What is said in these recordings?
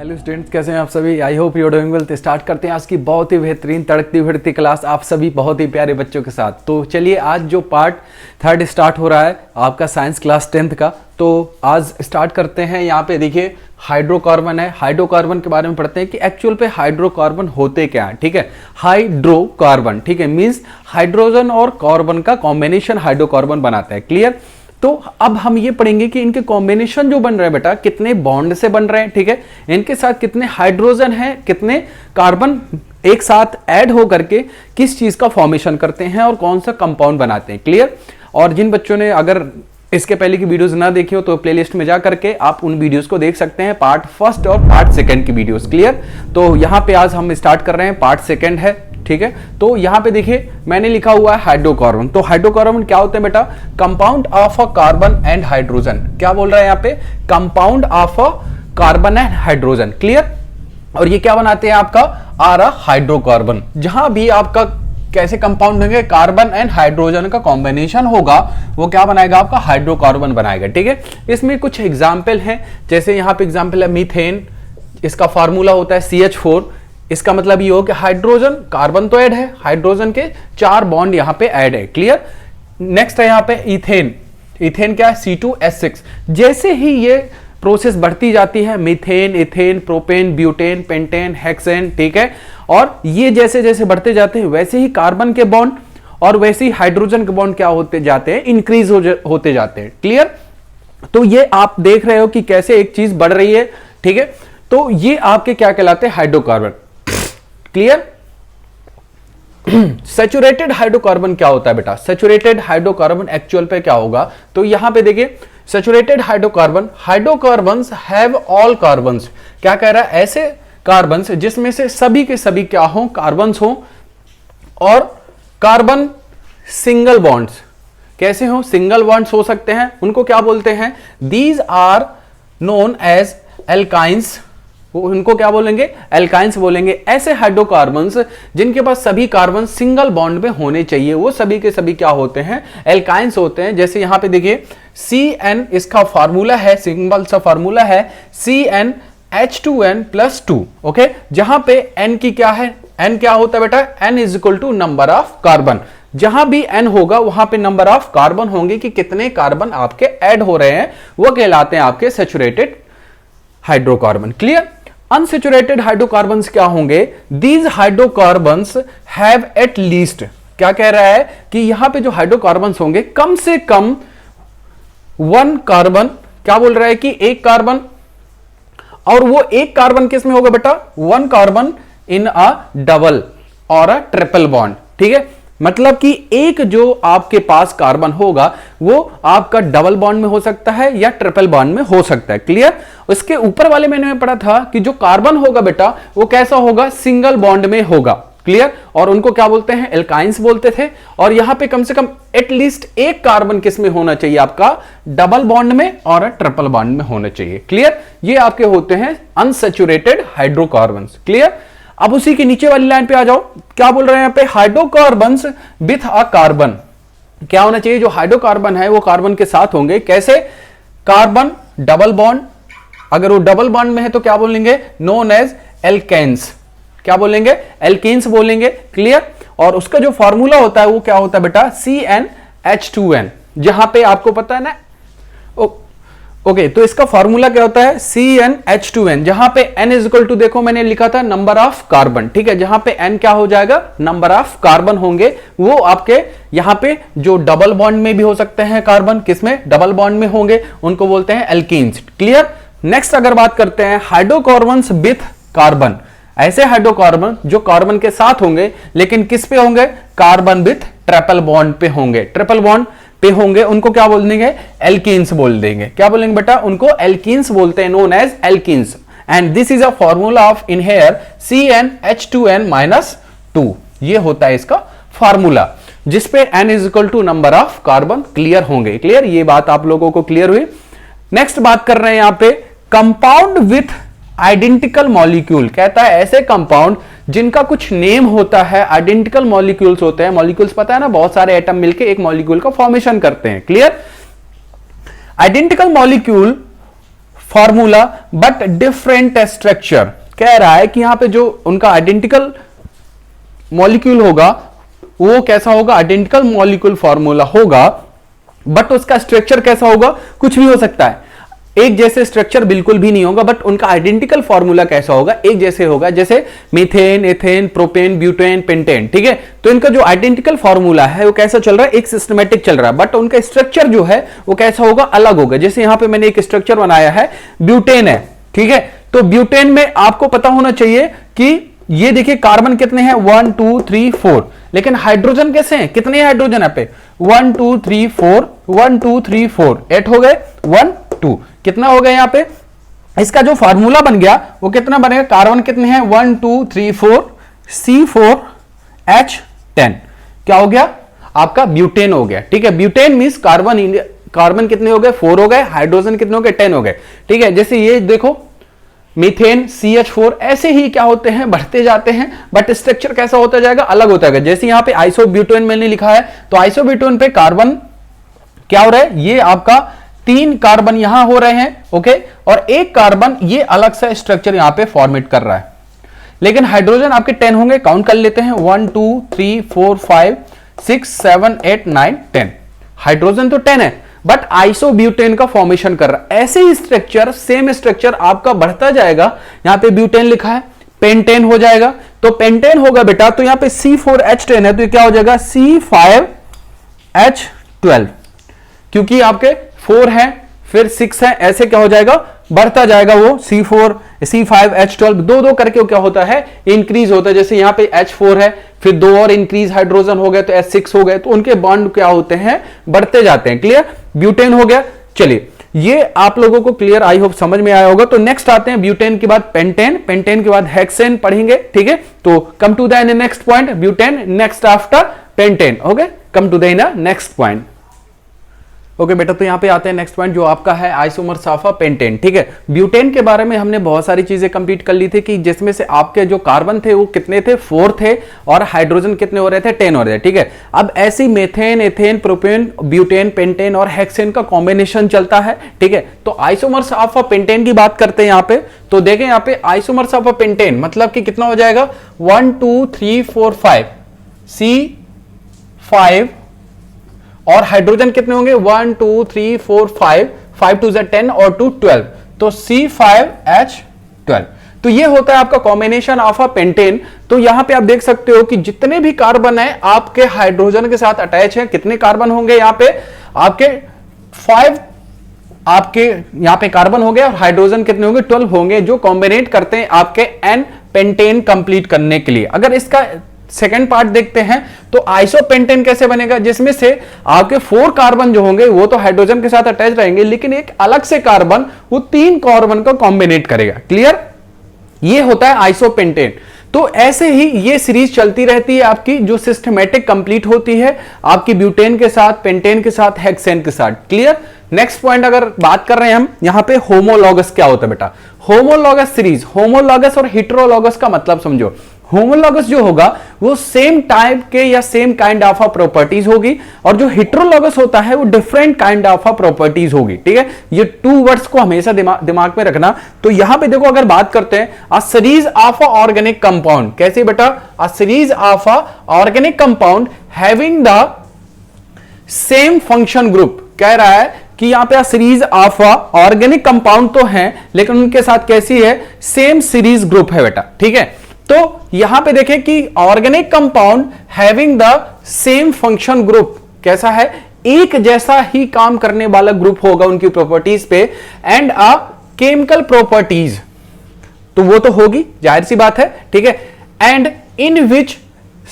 Hello students, कैसे हैं आप सभी। I hope you are doing well. तो स्टार्ट करते हैं आज की बहुत ही बेहतरीन तड़कती भड़कती क्लास आप सभी बहुत ही प्यारे बच्चों के साथ। तो चलिए, आज जो पार्ट 3 स्टार्ट हो रहा है आपका साइंस क्लास 10th का, तो आज स्टार्ट करते हैं। यहाँ पे देखिए हाइड्रोकार्बन है। हाइड्रोकार्बन के बारे में पढ़ते हैं कि एक्चुअल पे हाइड्रोकार्बन होते क्या है। ठीक है, हाइड्रोकार्बन, ठीक है, मीन्स हाइड्रोजन और कार्बन का कॉम्बिनेशन हाइड्रोकार्बन बनाता है। क्लियर। तो अब हम ये पढ़ेंगे कि इनके कॉम्बिनेशन जो बन रहे हैं बेटा, कितने बॉन्ड से बन रहे हैं। ठीक है, इनके साथ कितने हाइड्रोजन हैं, कितने कार्बन एक साथ ऐड हो करके किस चीज का फॉर्मेशन करते हैं और कौन सा कंपाउंड बनाते हैं। क्लियर। और जिन बच्चों ने अगर इसके पहले की वीडियोस ना देखी हो तो प्लेलिस्ट में जा करके आप उन वीडियोस को देख सकते हैं, पार्ट 1 और पार्ट 2 की वीडियोस। क्लियर। तो यहां पे आज हम स्टार्ट कर रहे हैं, पार्ट 2 है। ठीक है, तो यहां पे देखिए मैंने लिखा हुआ है हाइड्रोकार्बन। तो हाइड्रोकार्बन क्या होते हैं बेटा? Compound of a carbon and hydrogen. क्या बोल रहा है यहाँ पे? Compound of a carbon and hydrogen. Clear. और ये क्या बनाते हैं आपका? हाइड्रोकार्बन। जहां भी आपका कैसे कंपाउंड होंगे, कार्बन एंड हाइड्रोजन का कॉम्बिनेशन होगा, वो क्या बनाएगा? आपका हाइड्रोकार्बन बनाएगा। ठीक है, इसमें कुछ एग्जाम्पल हैं, जैसे यहाँ पे एग्जाम्पल है मीथेन। इसका फार्मूला होता है CH4। इसका मतलब ये हो कि हाइड्रोजन, कार्बन तो ऐड है, हाइड्रोजन के 4 बॉन्ड यहां पे ऐड है। क्लियर। नेक्स्ट है यहां पे इथेन। इथेन क्या है? C2H6। जैसे ही ये प्रोसेस बढ़ती जाती है, methane, ethane, propane, butane, pentane, hexane, ठीक है, और ये जैसे जैसे बढ़ते जाते हैं वैसे ही कार्बन के बॉन्ड और वैसे ही हाइड्रोजन के बॉन्ड क्या होते जाते हैं? इंक्रीज होते जाते हैं। क्लियर। तो ये आप देख रहे हो कि कैसे एक चीज बढ़ रही है। ठीक है, तो ये आपके क्या कहलाते हैं? हाइड्रोकार्बन। क्लियर। सैचुरेटेड हाइड्रोकार्बन क्या होता है बेटा? सैचुरेटेड हाइड्रोकार्बन एक्चुअल पे क्या होगा? तो यहां पे देखिए, saturated hydrocarbon, hydrocarbons have all carbons. क्या कह रहा है? ऐसे कार्बन्स जिसमें से सभी के सभी क्या हो? कार्बन्स हो, और कार्बन सिंगल बॉन्ड्स। कैसे हो? सिंगल बॉन्ड्स हो सकते हैं। उनको क्या बोलते हैं? These are known as alkynes. उनको क्या बोलेंगे? एल्काइंस बोलेंगे। ऐसे हाइड्रोकार्बन्स जिनके पास सभी कार्बन सिंगल बॉन्ड में होने चाहिए, वो सभी के सभी क्या होते हैं? एल्काइंस होते हैं। जैसे यहां पे देखिए CN, इसका फार्मूला है, सिंपल सा फार्मूला है CnH2n+2। ओके, जहां पे N की क्या है? N क्या होता है बेटा? N is equal to number of carbon. जहां भी N होगा वहां पे नंबर ऑफ कार्बन होंगे कि कितने कार्बन आपके ऐड हो रहे हैं, वो कहलाते हैं आपके saturated hydrocarbon. Clear. Unsaturated hydrocarbons क्या होंगे? These hydrocarbons have at least. क्या कह रहा है कि यहां पे जो हाइड्रोकार्बन्स होंगे कम से कम 1 कार्बन। क्या बोल रहा है कि 1 कार्बन, और वो 1 कार्बन किस में होगा बेटा? 1 कार्बन इन अ डबल और अ ट्रिपल बॉन्ड। ठीक है, मतलब कि एक जो आपके पास कार्बन होगा वो आपका डबल बॉन्ड में हो सकता है या ट्रिपल बॉन्ड में हो सकता है। क्लियर। उसके ऊपर वाले मैंने पढ़ा था कि जो कार्बन होगा बेटा वो कैसा होगा? सिंगल बॉन्ड में होगा। क्लियर। और उनको क्या बोलते हैं? एल्काइंस बोलते थे। और यहां पे कम से कम एटलीस्ट 1 कार्बन किस में होना चाहिए? आपका डबल बॉन्ड में और ट्रिपल बॉन्ड में होना चाहिए। क्लियर। ये आपके होते हैं अनसैचुरेटेड हाइड्रोकार्बन्स। क्लियर। अब उसी के नीचे वाली लाइन पे आ जाओ। क्या बोल रहे हैं यहां पे? Hydrocarbons with a carbon. क्या होना चाहिए? जो हाइड्रोकार्बन है वो कार्बन के साथ होंगे। कैसे? Carbon double bond. अगर वो डबल बॉन्ड में है तो क्या बोलेंगे? Known as alkenes. क्या बोलेंगे? एल्केन्स बोलेंगे। क्लियर। और उसका जो फॉर्मूला होता है वो क्या होता है बेटा? CnH2n। जहां पे आपको पता है ना, ओके, तो इसका फॉर्मूला क्या होता है? CnH2n, जहां पे N इज इक्वल टू, देखो मैंने लिखा था नंबर ऑफ कार्बन। ठीक है, जहां पे N क्या हो जाएगा? नंबर ऑफ कार्बन होंगे। वो आपके यहां पे जो डबल बॉन्ड में भी हो सकते हैं कार्बन, किसमें? डबल बॉन्ड में होंगे, उनको बोलते हैं एल्कीन्स। क्लियर। नेक्स्ट अगर बात करते हैं हाइड्रोकार्बन्स विथ कार्बन। ऐसे हाइड्रोकार्बन जो कार्बन के साथ होंगे लेकिन किस पे होंगे? कार्बन विथ ट्रिपल बॉन्ड पे होंगे, ट्रिपल बॉन्ड पे होंगे, उनको क्या बोल देंगे? एल्कीन्स बोल देंगे। क्या बोलेंगे बेटा? उनको एल्कीन्स बोलते हैं, known as alkenes. And this is a formula of in here CnH2n-2। ये होता है इसका फॉर्मूला, जिसपे N is equal to number of carbon clear होंगे। क्लियर। ये बात आप लोगों को क्लियर हुई। नेक्स्ट बात कर रहे हैं यहां पे कंपाउंड विथ आइडेंटिकल मॉलिक्यूल। कहता है ऐसे कंपाउंड जिनका कुछ नेम होता है, आइडेंटिकल मॉलिक्यूल्स होते हैं। मॉलिक्यूल्स पता है ना, बहुत सारे एटम मिलके एक मॉलिक्यूल का फॉर्मेशन करते हैं। Clear. Identical molecule formula but different structure. कह रहा है कि यहां पे जो उनका आइडेंटिकल मॉलिक्यूल होगा वो कैसा होगा, आइडेंटिकल मॉलिक्यूल फॉर्मूला होगा, बट उसका स्ट्रक्चर कैसा होगा, कुछ भी हो सकता है। एक जैसे स्ट्रक्चर बिल्कुल भी नहीं होगा, बट उनका आइडेंटिकल फॉर्मूला कैसा होगा, एक जैसे होगा, जैसे methane, ethane, propane, butane, pentane. ठीक है, तो इनका जो आइडेंटिकल फॉर्मूला है वो कैसा चल रहा है, एक सिस्टमेटिक चल रहा है, बट उनका स्ट्रक्चर जो है वो कैसा होगा, अलग होगा। जैसे यहां पे मैंने एक स्ट्रक्चर बनाया है, ब्यूटेन है। ठीक है, तो ब्यूटेन में आपको पता होना चाहिए कि ये देखिए कार्बन कितने हैं, 1 2 3 4, लेकिन हाइड्रोजन कैसे हैं, कितने हाइड्रोजन यहाँ पे, 1 2 3 4, 1 2 3 4, 8 हो गए, 1 2, कितना हो गया यहाँ पे। इसका जो फार्मूला बन गया वो कितना बनेगा, कार्बन कितने हैं, 1 2 3 4, C4H10, क्या हो गया आपका, ब्यूटेन हो गया। ठीक है, ब्यूटेन मींस कार्बन कितने हो गए, 4 हो गए, हाइड्रोजन कितने हो गए, 10 हो गए। ठीक है, जैसे ये देखो मीथेन, CH4, ऐसे ही क्या होते हैं, बढ़ते जाते हैं, बट स्ट्रक्चर कैसा होता जाएगा, अलग होता है। जैसे यहां पे आइसोब्यूटेन मैंने लिखा है, तो आइसोब्यूटेन पे कार्बन क्या हो रहा है, ये आपका 3 कार्बन यहां हो रहे हैं, ओके, और एक कार्बन ये अलग सा स्ट्रक्चर यहां पे फॉर्मेट कर रहा है। लेकिन हाइड्रोजन आपके 10 होंगे, काउंट कर लेते हैं, 1 2 3 4 5 6 7 8 9 10, हाइड्रोजन तो 10 है, बट आइसोब्यूटेन का फॉर्मेशन कर रहा है। ऐसे ही स्ट्रक्चर, सेम स्ट्रक्चर आपका बढ़ता जाएगा। यहां पे ब्यूटेन लिखा है, पेंटेन हो जाएगा, तो पेंटेन होगा बेटा, तो यहां पे C4H10 है, तो ये क्या हो जाएगा, C5H12, क्योंकि आपके 4 है फिर 6 है, ऐसे क्या हो जाएगा, बढ़ता जाएगा वो C4 C5H12, दो करके वो क्या होता है, इंक्रीज होता है। जैसे यहां पे H4 है, फिर 2 और इंक्रीज हाइड्रोजन हो गए तो H6 हो गए, तो उनके बॉन्ड क्या होते हैं, बढ़ते जाते हैं। क्लियर, ब्यूटेन हो गया। चलिए, ये आप लोगों को क्लियर, आई होप समझ में आया होगा। तो नेक्स्ट आते हैं ब्यूटेन के बाद पेंटेन, पेंटेन के बाद हेक्सेन पढ़ेंगे। ठीक है, तो come to the next point, butane next after pentane. Okay, come to the next point. Okay बेटा, तो यहां पे आते हैं नेक्स्ट पॉइंट जो आपका है आइसोमर्स ऑफ पेंटेन। ठीक है, ब्यूटेन के बारे में हमने बहुत सारी चीजें कंप्लीट कर ली थी कि जिसमें से आपके जो कार्बन थे वो कितने थे, 4 थे, और हाइड्रोजन कितने हो रहे थे, 10 हो रहे थे। ठीक है, अब ऐसी methane, ethane, propane, butane, pentane और हेक्सेन का कॉम्बिनेशन चलता है। ठीक है, तो आइसोमर्स ऑफ पेंटेन की बात करते हैं यहां पे, तो देखें यहां पे आइसोमर्स ऑफ पेंटेन मतलब कि कितना हो जाएगा, 1 2 3 4 5, C5, और हाइड्रोजन कितने होंगे, 1 2 3 4 5, 5 2 10 और 2 12, तो C5H12। तो ये होता है आपका कॉम्बिनेशन ऑफ अ पेंटेन। तो यहां पे आप देख सकते हो कि जितने भी कार्बन है आपके हाइड्रोजन के साथ अटैच है, कितने कार्बन होंगे यहां पे आपके 5, आपके यहां पे कार्बन हो गए, और हाइड्रोजन कितने होंगे, 12 होंगे, जो कॉम्बिनेट करते हैं आपके एन पेंटेन कंप्लीट करने के लिए। अगर इसका सेकेंड पार्ट देखते हैं तो आइसोपेंटेन कैसे बनेगा, जिसमें से आपके 4 कार्बन जो होंगे वो तो हाइड्रोजन के साथ अटैच रहेंगे, लेकिन एक अलग से कार्बन वो 3 कार्बन को कॉम्बिनेट करेगा। क्लियर, ये होता है आइसोपेंटेन। तो ऐसे ही ये सीरीज चलती रहती है आपकी, जो सिस्टमैटिक कंप्लीट होती है आपकी ब्यूटेन के साथ, पेंटेन के साथ, हेक्सेन के साथ। क्लियर, नेक्स्ट पॉइंट अगर बात कर रहे हैं हम यहां पे, होमोलॉगस क्या होता है बेटा, होमोलॉगस सीरीज। होमोलॉगस और हेटेरोलॉगस का मतलब समझो। होमोलॉगस जो होगा वो सेम टाइप के या सेम काइंड ऑफ प्रॉपर्टीज होगी, और जो हेटेरोलॉगस होता है वो डिफरेंट काइंड ऑफ प्रॉपर्टीज होगी। ठीक है, ये 2 वर्ड्स को हमेशा दिमाग में रखना। तो यहां पे देखो, अगर बात करते हैं a series of a organic compound, कैसे बेटा, a series of a organic compound having the same function group. कह रहा है कि यहां पे सीरीज ऑफ ऑर्गेनिक कंपाउंड तो हैं, लेकिन उनके साथ कैसी है, सेम सीरीज ग्रुप है बेटा। ठीक है, तो यहां पे देखें कि organic compound having the same function group कैसा है, एक जैसा ही काम करने वाला ग्रुप होगा उनकी प्रॉपर्टीज पे, एंड अ केमिकल प्रॉपर्टीज, तो वो तो होगी, जाहिर सी बात है। ठीक है, and in which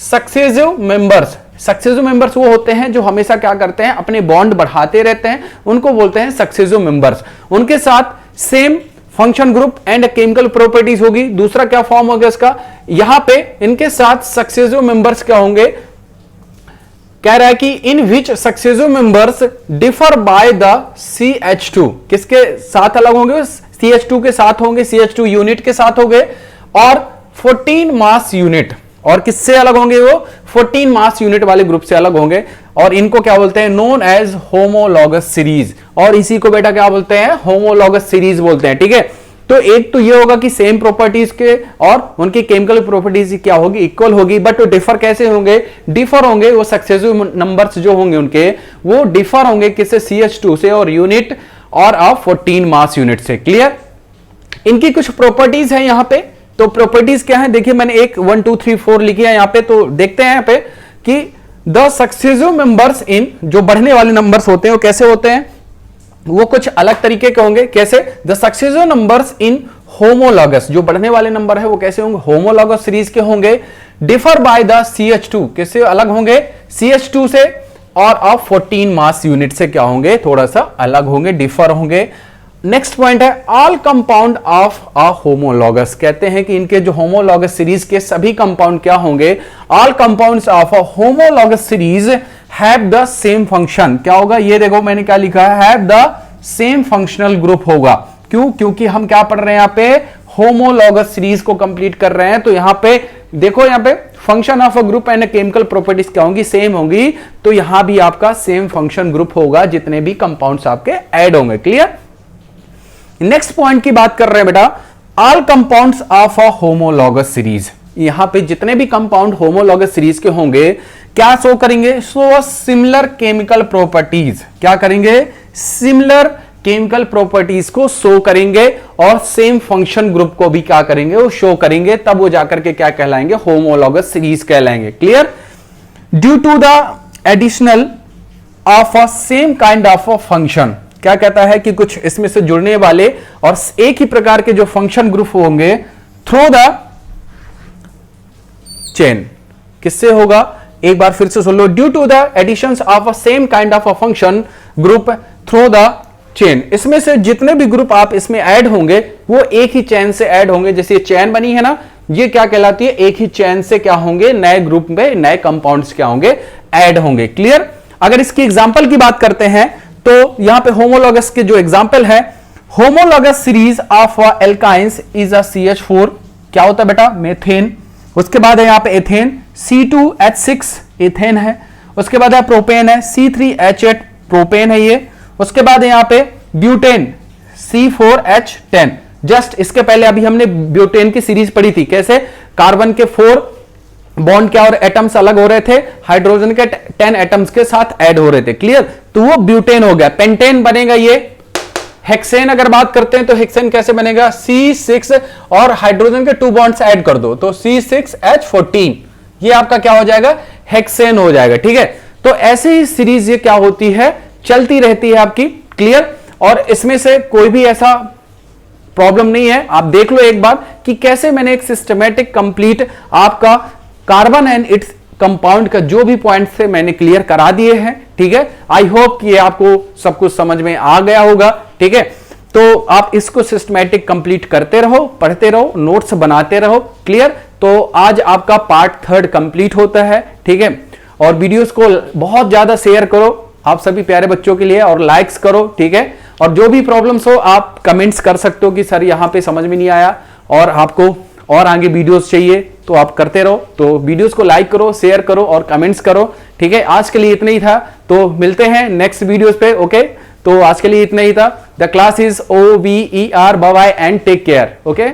successive members, successive members वो होते हैं जो हमेशा क्या करते हैं, अपने बॉन्ड बढ़ाते रहते हैं, उनको बोलते हैं सक्सेसिव मेंबर्स। उनके साथ same function group and chemical properties होगी। दूसरा क्या फॉर्म होगा इसका, यहां पे इनके साथ सक्सेसिव मेंबर्स क्या होंगे, कह रहा है कि in which successive members differ by the CH2, किसके साथ अलग होंगे, CH2 के साथ होंगे, CH2 यूनिट के साथ होंगे, और 14 मास यूनिट, और किससे अलग होंगे वो, 14 मास यूनिट वाले ग्रुप से अलग होंगे। और इनको क्या बोलते हैं, नोन एज होमोलॉगस सीरीज, और इसी को बेटा क्या बोलते हैं, होमोलॉगस सीरीज बोलते हैं। ठीक है, तो एक तो ये होगा कि सेम प्रॉपर्टीज के और उनकी केमिकल प्रॉपर्टीज क्या होगी, इक्वल होगी, बट डिफर कैसे होंगे, डिफर होंगे वो सक्सेसिव नंबर्स जो होंगे उनके वो डिफर होंगे किससे, CH2 से और यूनिट और ऑफ 14 मास यूनिट से। क्लियर, इनकी कुछ प्रॉपर्टीज है यहां पे, तो प्रॉपर्टीज क्या है देखिए, मैंने 1 2 3 4 लिखी है यहां पे, तो देखते हैं यहां पे कि द सक्सेसिव मेंबर्स इन, जो बढ़ने वाले नंबर्स होते हैं वो कैसे होते हैं, वो कुछ अलग तरीके के होंगे। कैसे, the successive numbers in homologous, जो बढ़ने वाले नंबर है वो कैसे होंगे, होमोलॉगस सीरीज के होंगे। डिफर बाय द CH2, किससे अलग होंगे, CH2 से, और ऑफ 14 मास यूनिट से क्या होंगे, थोड़ा सा अलग होंगे, डिफर होंगे। नेक्स्ट पॉइंट है all compound of a homologous, कहते हैं कि इनके जो होमोलॉगस सीरीज के सभी कंपाउंड क्या होंगे, all compounds of a homologous series have the same function. क्या होगा, ये देखो मैंने क्या लिखा है, have the same functional group होगा। क्यों, क्योंकि हम क्या पढ़ रहे हैं यहां पे, होमोलॉगस सीरीज को कंप्लीट कर रहे हैं, तो यहां पे देखो, यहां पे function of a group and chemical properties क्या होंगी, सेम होंगी, तो यहां भी आपका सेम फंक्शन ग्रुप होगा जितने भी कंपाउंड्स आपके ऐड होंगे। क्लियर, नेक्स्ट पॉइंट की बात कर रहे हैं बेटा, all compounds of a homologous series, यहां पे जितने भी कंपाउंड होमोलॉगस सीरीज के होंगे क्या शो करेंगे, शो सिमिलर केमिकल प्रॉपर्टीज, क्या करेंगे, सिमिलर केमिकल प्रॉपर्टीज को शो करेंगे और सेम फंक्शन ग्रुप को भी क्या करेंगे, वो शो करेंगे, तब वो जाकर के क्या कहलाएंगे, होमोलॉगस सीरीज कहलाएंगे। Clear, due to the additional of a same kind of a function, क्या कहता है कि कुछ इसमें से जुड़ने वाले और एक ही प्रकार के जो फंक्शन ग्रुप होंगे थ्रू द चेन, किससे होगा, एक बार फिर से सुन लो, due to the addition of a same kind of a function group through the chain, इसमें से जितने भी ग्रुप आप इसमें ऐड होंगे वो एक ही चेन से ऐड होंगे। जैसे चेन बनी है ना, ये क्या कहलाती है, एक ही चेन से क्या होंगे, नए ग्रुप में नए कंपाउंड्स क्या होंगे, ऐड होंगे। क्लियर, अगर इसकी एग्जांपल की बात करते हैं तो यहां पे होमोलॉगस के जो एग्जांपल है, homologous series of alkynes is a CH4, क्या होता है बेटा, मेथेन। उसके बाद है यहां पे एथेन, C2H6 एथेन है। उसके बाद है प्रोपेन है, C3H8 प्रोपेन है ये। उसके बाद है यहां पे ब्यूटेन, C4H10। जस्ट इसके पहले अभी हमने ब्यूटेन की सीरीज पढ़ी थी, कैसे कार्बन के 4 बॉन्ड क्या और एटम्स अलग हो रहे थे, हाइड्रोजन के 10 एटम्स के साथ ऐड हो रहे थे। क्लियर, तो वो ब्यूटेन हो गया। पेंटेन बनेगा ये। हेक्सेन अगर बात करते हैं तो हेक्सेन कैसे बनेगा, C6 और हाइड्रोजन के 2 बॉन्ड्स ऐड कर दो तो C6H14, ये आपका क्या हो जाएगा, हेक्सेन हो जाएगा। ठीक है, तो ऐसे ही सीरीज ये क्या होती है, चलती रहती है आपकी। क्लियर, और इसमें से कोई भी ऐसा प्रॉब्लम नहीं है। आप देख लो एक बार कि कैसे मैंने एक सिस्टमैटिक कंप्लीट आपका कार्बन एंड इट्स कंपाउंड का जो भी पॉइंट से मैंने क्लियर करा दिए हैं। ठीक है, आई होप कि आपको सब कुछ समझ में आ गया होगा। ठीक है, तो आप इसको सिस्टमैटिक कंप्लीट करते रहो, पढ़ते रहो, नोट्स बनाते रहो। क्लियर, तो आज आपका पार्ट 3 कंप्लीट होता है। ठीक है, और वीडियोस को बहुत ज्यादा शेयर करो आप सभी प्यारे बच्चों के लिए और लाइक्स करो। ठीक है, और जो भी प्रॉब्लम्स हो आप कमेंट्स कर सकते हो कि सर यहाँ पे समझ में नहीं आया और आपको और आगे वीडियोस चाहिए, तो आप करते रहो। तो वीडियोस को लाइक करो, शेयर करो और कमेंट्स करो। ठीक है, आज के लिए इतना ही था, तो मिलते हैं नेक्स्ट वीडियोस पे। ओके, तो आज के लिए इतना ही था। The class is OVER, bye bye and take care. Okay.